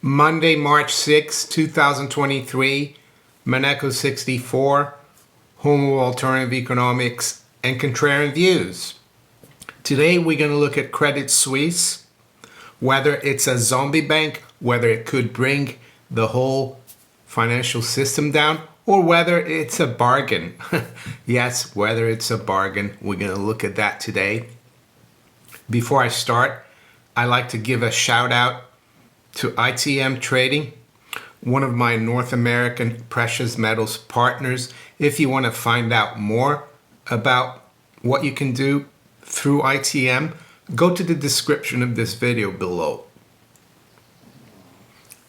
Monday, March 6, 2023, Maneco 64, Home of Alternative Economics and Contrarian Views. Today we're going to look at Credit Suisse, whether it's a zombie bank, whether it could bring the whole financial system down, or whether it's a bargain. Yes, whether it's a bargain. We're going to look at that today. Before I start, I'd like to give a shout out to ITM Trading, one of my North American precious metals partners. If you want to find out more about what you can do through ITM, go to the description of this video below.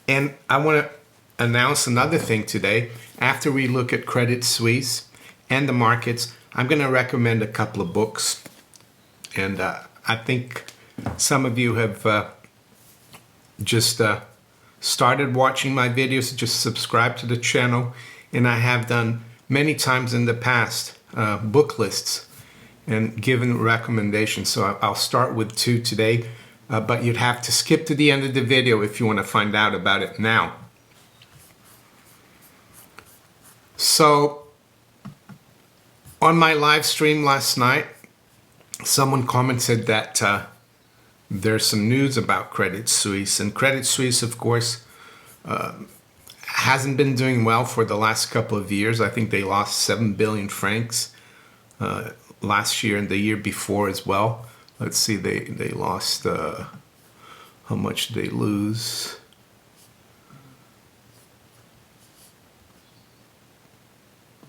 And I want to announce another thing today. After we look at Credit Suisse and the markets, I'm going to recommend a couple of books. And I think some of you have just started watching my videos, just subscribe to the channel, and I have done many times in the past book lists and given recommendations. So I'll start with two today, but you'd have to skip to the end of the video if you want to find out about it now. So on my live stream last night, someone commented that there's some news about Credit Suisse, and Credit Suisse, of course, hasn't been doing well for the last couple of years. I think they lost 7 billion francs last year and the year before as well. Let's see, they lost, how much did they lose?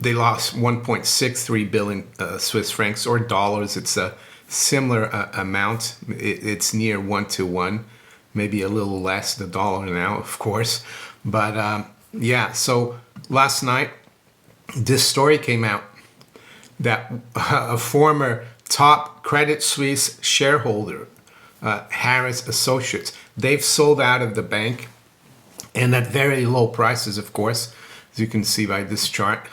They lost 1.63 billion Swiss francs, or dollars. It's a similar amount. It's near 1-to-1, maybe a little less the dollar now, of course. But yeah, so last night this story came out that a former top Credit Suisse shareholder, Harris Associates, they've sold out of the bank, and at very low prices, of course. As you can see by this chart,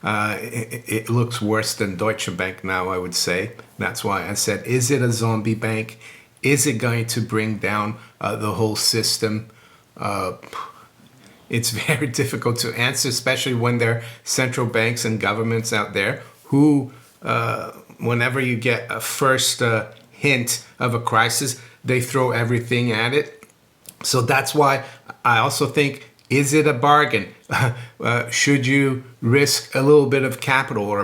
it looks worse than Deutsche Bank now, I would say. That's why I said, is it a zombie bank? Is it going to bring down the whole system? It's very difficult to answer, especially when there are central banks and governments out there who, whenever you get a first hint of a crisis, they throw everything at it. So that's why I also think, is it a bargain? Should you risk a little bit of capital or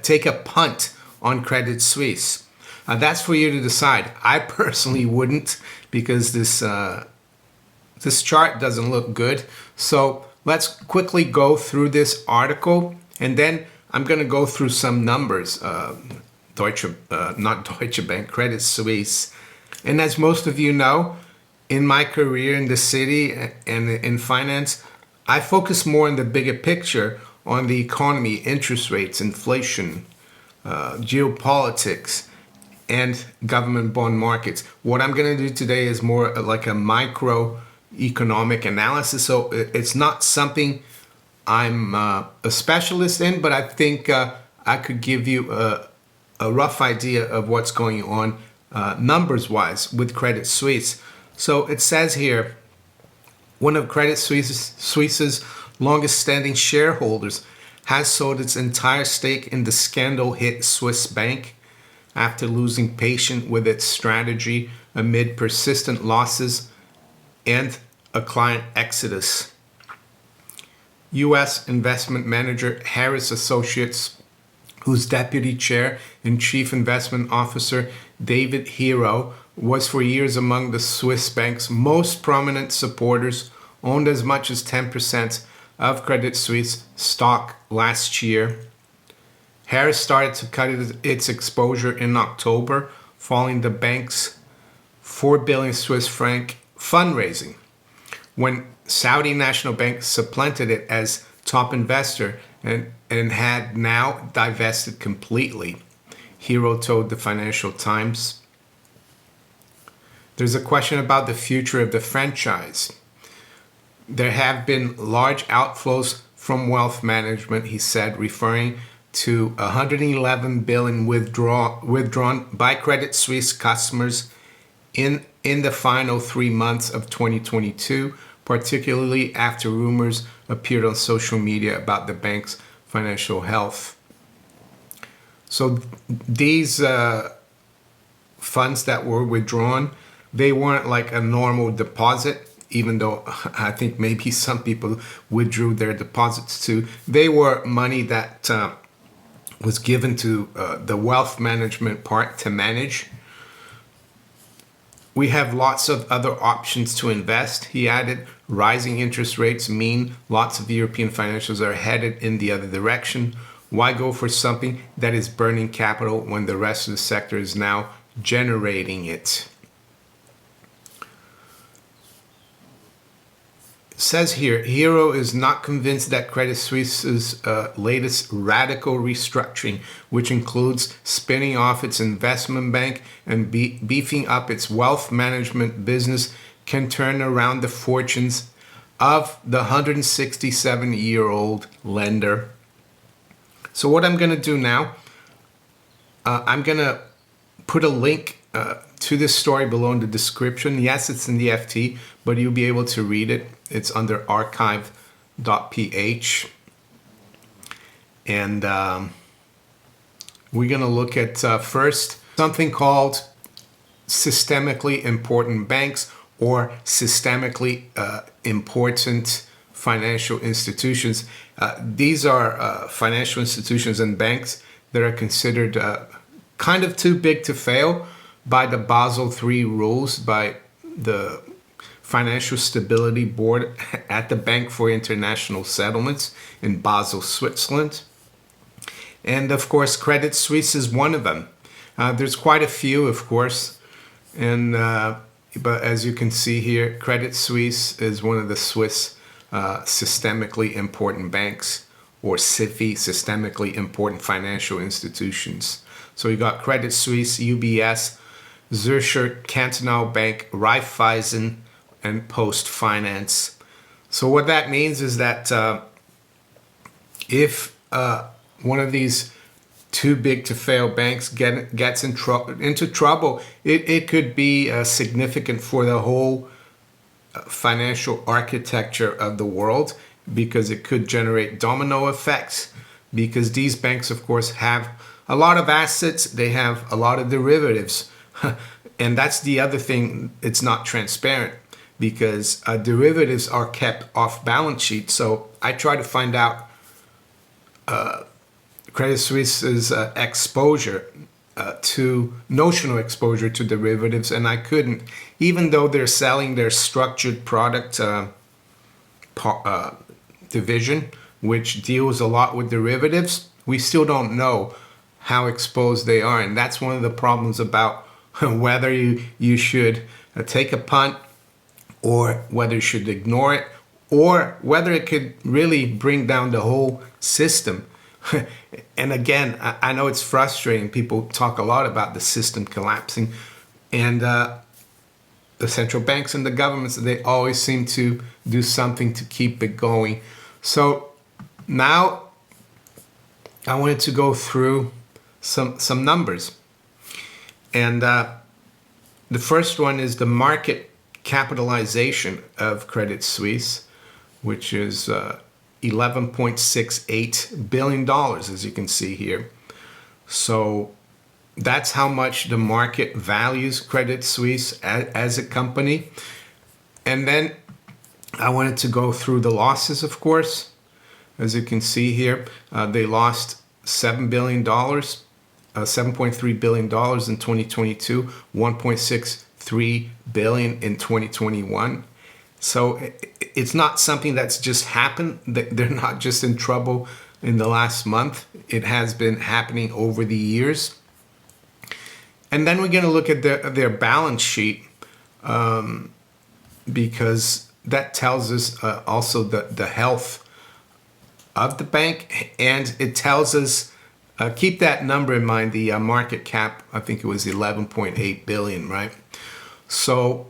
take a punt on Credit Suisse? That's for you to decide. I personally wouldn't, because this chart doesn't look good. So let's quickly go through this article, and then I'm going to go through some numbers. Not Deutsche Bank, Credit Suisse. And as most of you know, in my career in the city and in finance, I focus more on the bigger picture, on the economy, interest rates, inflation, geopolitics, and government bond markets. What I'm going to do today is more like a microeconomic analysis. So it's not something I'm a specialist in, but I think I could give you a rough idea of what's going on numbers-wise with Credit Suisse. So it says here, one of Credit Suisse's longest-standing shareholders has sold its entire stake in the scandal-hit Swiss bank after losing patience with its strategy amid persistent losses and a client exodus. U.S. investment manager Harris Associates, whose deputy chair and chief investment officer David Hero was for years among the Swiss bank's most prominent supporters, owned as much as 10% of Credit Suisse stock last year. Harris started to cut its exposure in October, following the bank's 4 billion Swiss franc fundraising, when Saudi National Bank supplanted it as top investor and had now divested completely, Hero told the Financial Times. There's a question about the future of the franchise. There have been large outflows from wealth management, he said, referring to 111 billion withdrawn by Credit Suisse customers in the final 3 months of 2022, particularly after rumors appeared on social media about the bank's financial health. So these funds that were withdrawn, they weren't like a normal deposit, even though I think maybe some people withdrew their deposits too. They were money that was given to the wealth management part to manage. We have lots of other options to invest, he added. Rising interest rates mean lots of European financials are headed in the other direction. Why go for something that is burning capital when the rest of the sector is now generating it? It says here, Hero is not convinced that Credit Suisse's latest radical restructuring, which includes spinning off its investment bank and beefing up its wealth management business, can turn around the fortunes of the 167-year-old lender. So what I'm going to do now, I'm going to put a link to this story below in the description. Yes, it's in the FT, but you'll be able to read it. It's under archive.ph. And we're going to look at first something called systemically important banks, or systemically important financial institutions. These are financial institutions and banks that are considered kind of too big to fail by the Basel III rules, by the Financial Stability Board at the Bank for International Settlements in Basel, Switzerland. And of course, Credit Suisse is one of them. There's quite a few, of course, and but as you can see here, Credit Suisse is one of the Swiss systemically important banks, or SIFI, systemically important financial institutions. So you got Credit Suisse, UBS, Zürcher Cantonal Bank, Raiffeisen, and Post Finance. So what that means is that if one of these too big to fail banks gets into trouble, it could be significant for the whole financial architecture of the world, because it could generate domino effects, because these banks, of course, have a lot of assets, they have a lot of derivatives. And that's the other thing, it's not transparent, because derivatives are kept off balance sheet. So I try to find out Credit Suisse's exposure to notional exposure to derivatives, and I couldn't, even though they're selling their structured product division, which deals a lot with derivatives, we still don't know how exposed they are. And that's one of the problems about whether you should take a punt, or whether you should ignore it, or whether it could really bring down the whole system. And again, I know it's frustrating. People talk a lot about the system collapsing, and the central banks and the governments, they always seem to do something to keep it going. So now I wanted to go through some numbers. And the first one is the market capitalization of Credit Suisse, which is $11.68 billion, as you can see here. So that's how much the market values Credit Suisse as a company. And then I wanted to go through the losses, of course. As you can see here, they lost $7 billion, $7.3 billion in 2022, $1.63 billion in 2021. So it's not something that's just happened. They're not just in trouble in the last month. It has been happening over the years. And then we're going to look at their balance sheet, because that tells us also the health of the bank, and it tells us, keep that number in mind, the market cap, I think it was 11.8 billion, right? So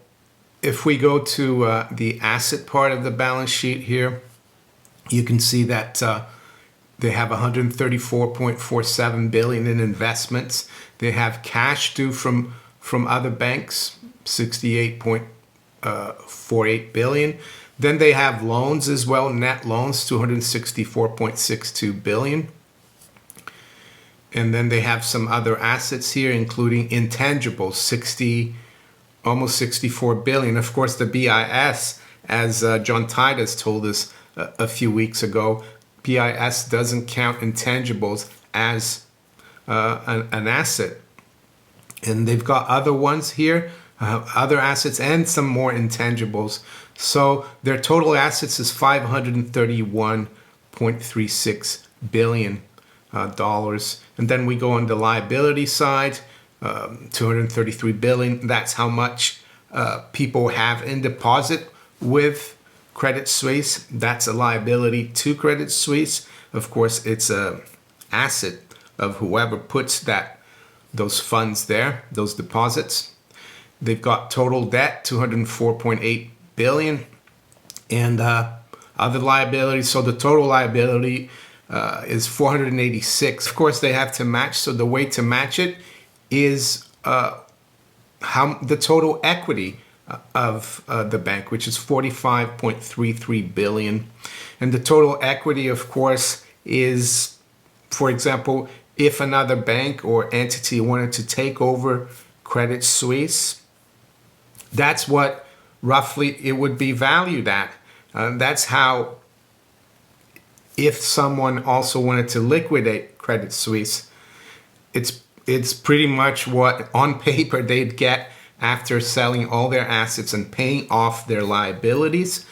if we go to the asset part of the balance sheet here, you can see that they have 134.47 billion in investments. They have cash due from other banks, 68 2.48 billion. Then they have loans as well, net loans 264.62 billion. And then they have some other assets here, including intangibles, almost 64 billion. Of course, the BIS, as John Titus told us a few weeks ago, BIS doesn't count intangibles as an asset. And they've got other ones here, other assets and some more intangibles. So their total assets is $531.36 billion. And then we go on the liability side, 233 billion. That's how much people have in deposit with Credit Suisse. That's a liability to Credit Suisse. Of course, it's a asset of whoever puts those funds there, those deposits. They've got total debt, 204.8 billion, and other liabilities. So the total liability is 486. Of course, they have to match. So the way to match it is how the total equity of the bank, which is 45.33 billion. And the total equity, of course, is, for example, if another bank or entity wanted to take over Credit Suisse, that's what roughly it would be valued at. That's how, if someone also wanted to liquidate Credit Suisse, it's pretty much what on paper they'd get after selling all their assets and paying off their liabilities.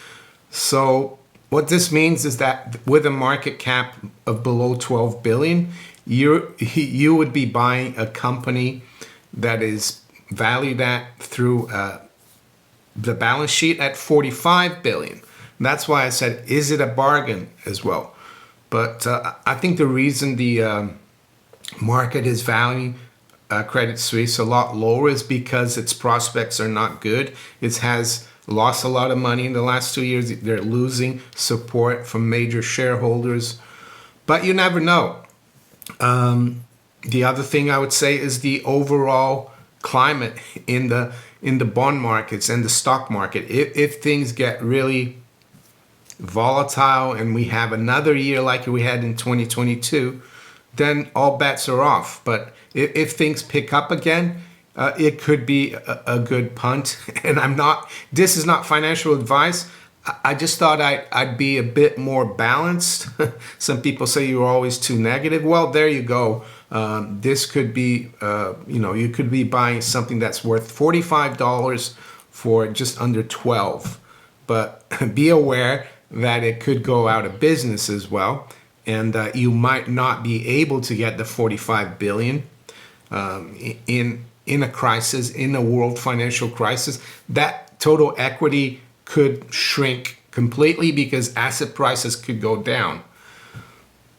So what this means is that with a market cap of below 12 billion, you would be buying a company that is valued at through the balance sheet at 45 billion. That's why I said, is it a bargain as well? But I think the reason the market is valuing Credit Suisse a lot lower is because its prospects are not good. It has lost a lot of money in the last 2 years. They're losing support from major shareholders. But you never know. The other thing I would say is the overall climate in the bond markets and the stock market. If things get really volatile and we have another year like we had in 2022, then all bets are off. But if things pick up again, it could be a good punt. And this is not financial advice. I just thought I'd be a bit more balanced. Some people say you're always too negative. Well, there you go. This could be, you could be buying something that's worth $45 for just under 12. But be aware that it could go out of business as well. And you might not be able to get the 45 billion in a crisis, in a world financial crisis. That total equity could shrink completely because asset prices could go down.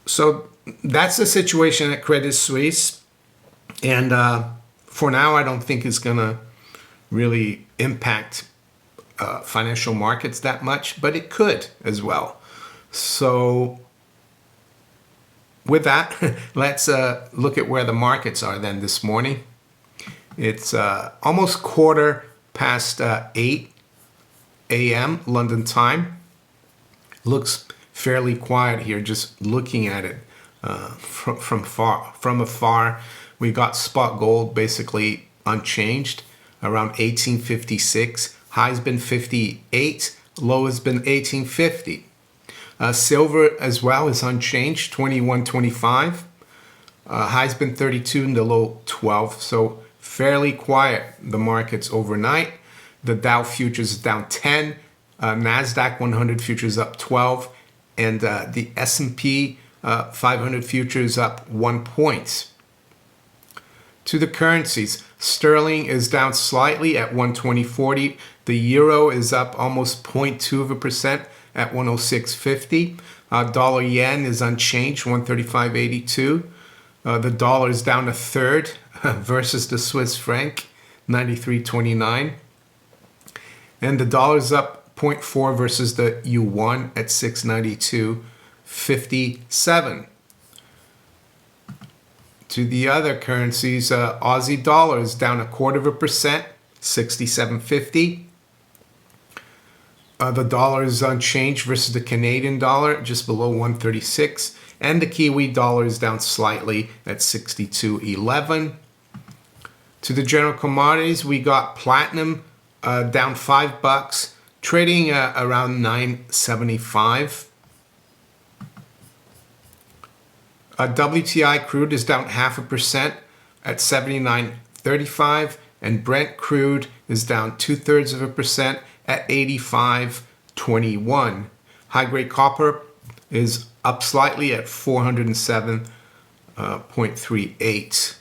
So that's the situation at Credit Suisse. And for now, I don't think it's going to really impact financial markets that much, but it could as well. So with that, let's look at where the markets are then this morning. It's almost 8:15 a.m. London time. Looks fairly quiet here, just looking at it from afar. We got spot gold basically unchanged around 1856. High's been 58, low has been 1850. Silver as well is unchanged, 21.25. High's been 32 and the low 12. So fairly quiet, the markets overnight. The Dow futures is down 10. NASDAQ 100 futures up 12. And the S&P 500 futures up 1 point. To the currencies, sterling is down slightly at 120.40. The euro is up almost 0.2% at 106.50. Dollar yen is unchanged, 135.82. The dollar is down a third versus the Swiss franc, 93.29. And the dollar is up 0.4 versus the yuan at 692.57. To the other currencies, Aussie dollar is down 0.25%, 67.50. The dollar is unchanged versus the Canadian dollar, just below 136. And the Kiwi dollar is down slightly at 62.11. To the general commodities, we got platinum down $5, trading around 975. WTI crude is down 0.5% at 79.35, and Brent crude is down 0.2% at 85.21. High-grade copper is up slightly at 407.38.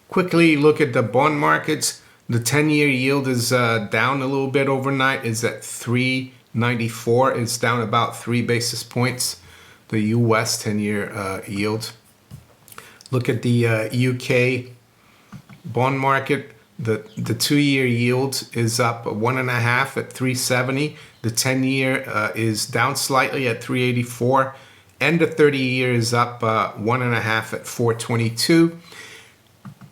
Quickly look at the bond markets. The 10-year yield is down a little bit overnight. Is at 3.94. It's down about 3 basis points. The U.S. 10-year yield. Look at the UK bond market. The 2-year yield is up 1.5 at 3.70. The 10-year is down slightly at 3.84, and the 30-year is up 1.5 at 4.22.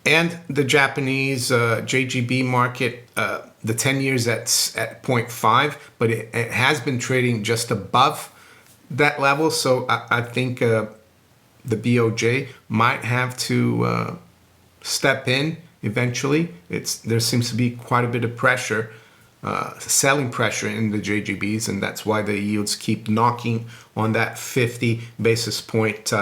And the Japanese JGB market, the 10-year is at 0.5, but it has been trading just above that level. So I think the BOJ might have to step in eventually. There seems to be quite a bit of pressure, selling pressure in the JGBs, and that's why the yields keep knocking on that 50 basis point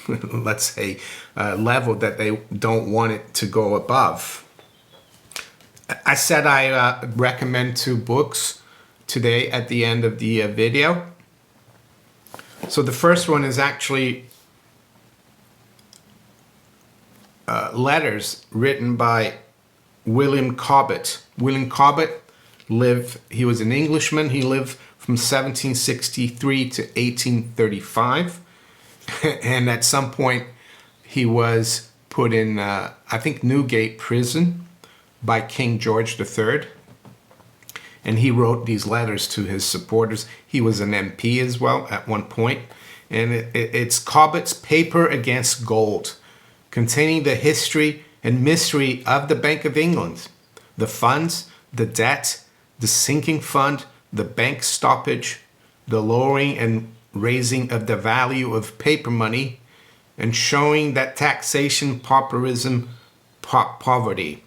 let's say level that they don't want it to go above. I said I recommend 2 books today at the end of the video. So the first one is actually letters written by William Cobbett. William Cobbett he was an Englishman. He lived from 1763 to 1835. And at some point, he was put in, I think, Newgate prison by King George III. And he wrote these letters to his supporters. He was an MP as well at one point. And it's Cobbett's Paper Against Gold, containing the history and mystery of the Bank of England, the funds, the debt, the sinking fund, the bank stoppage, the lowering and raising of the value of paper money, and showing that taxation, pauperism, poverty.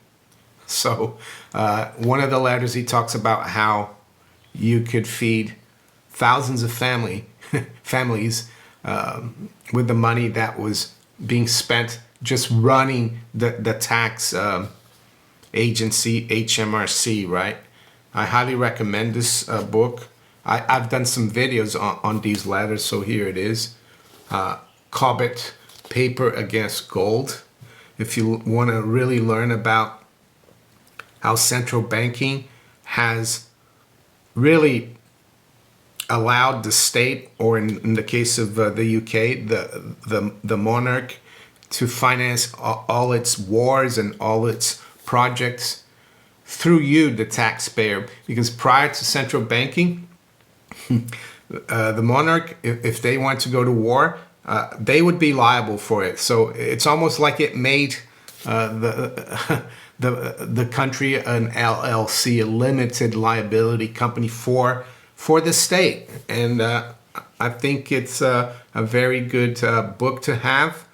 So one of the letters, he talks about how you could feed thousands of families with the money that was being spent just running the tax agency, HMRC, right? I highly recommend this book. I've done some videos on these letters, so here it is. Cobbett, Paper Against Gold. If you want to really learn about how central banking has really allowed the state, or in the case of the UK, the monarch, to finance all its wars and all its projects through you, the taxpayer. Because prior to central banking, the monarch, if they want to go to war, they would be liable for it. So it's almost like it made the country an LLC, a limited liability company for the state. And I think it's a very good book to have.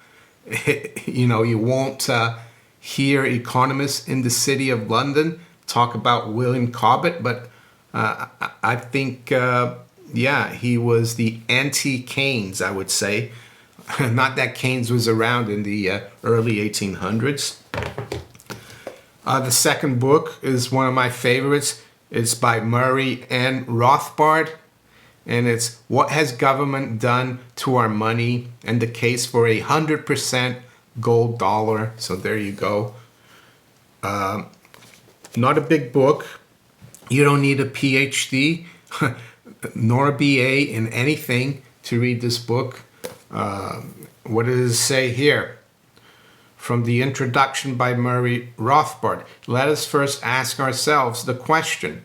You won't hear economists in the city of London talk about William Cobbett, but I think, he was the anti-Keynes, I would say. Not that Keynes was around in the early 1800s. The second book is one of my favorites. It's by Murray and Rothbard, and it's What Has Government Done to Our Money and the Case for a 100% Gold Dollar. So there you go. Not a big book. You don't need a PhD nor a BA in anything to read this book. What does it say here? From the introduction by Murray Rothbard, let us first ask ourselves the question: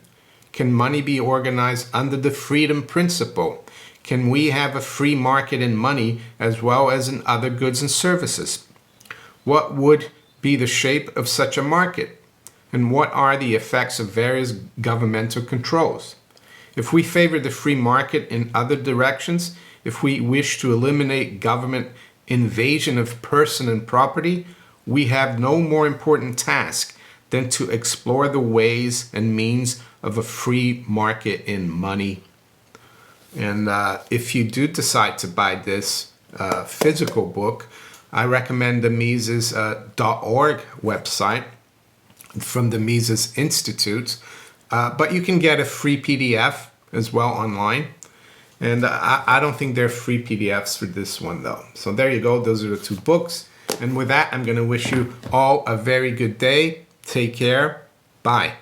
can money be organized under the freedom principle? Can we have a free market in money as well as in other goods and services? What would be the shape of such a market? and what are the effects of various governmental controls. If we favor the free market in other directions, if we wish to eliminate government invasion of person and property, we have no more important task than to explore the ways and means of a free market in money. And if you do decide to buy this physical book, I recommend the Mises.org website from the Mises Institute. But you can get a free PDF as well online. And I don't think there are free PDFs for this one, though. So there you go. Those are the two books. And with that, I'm going to wish you all a very good day. Take care. Bye.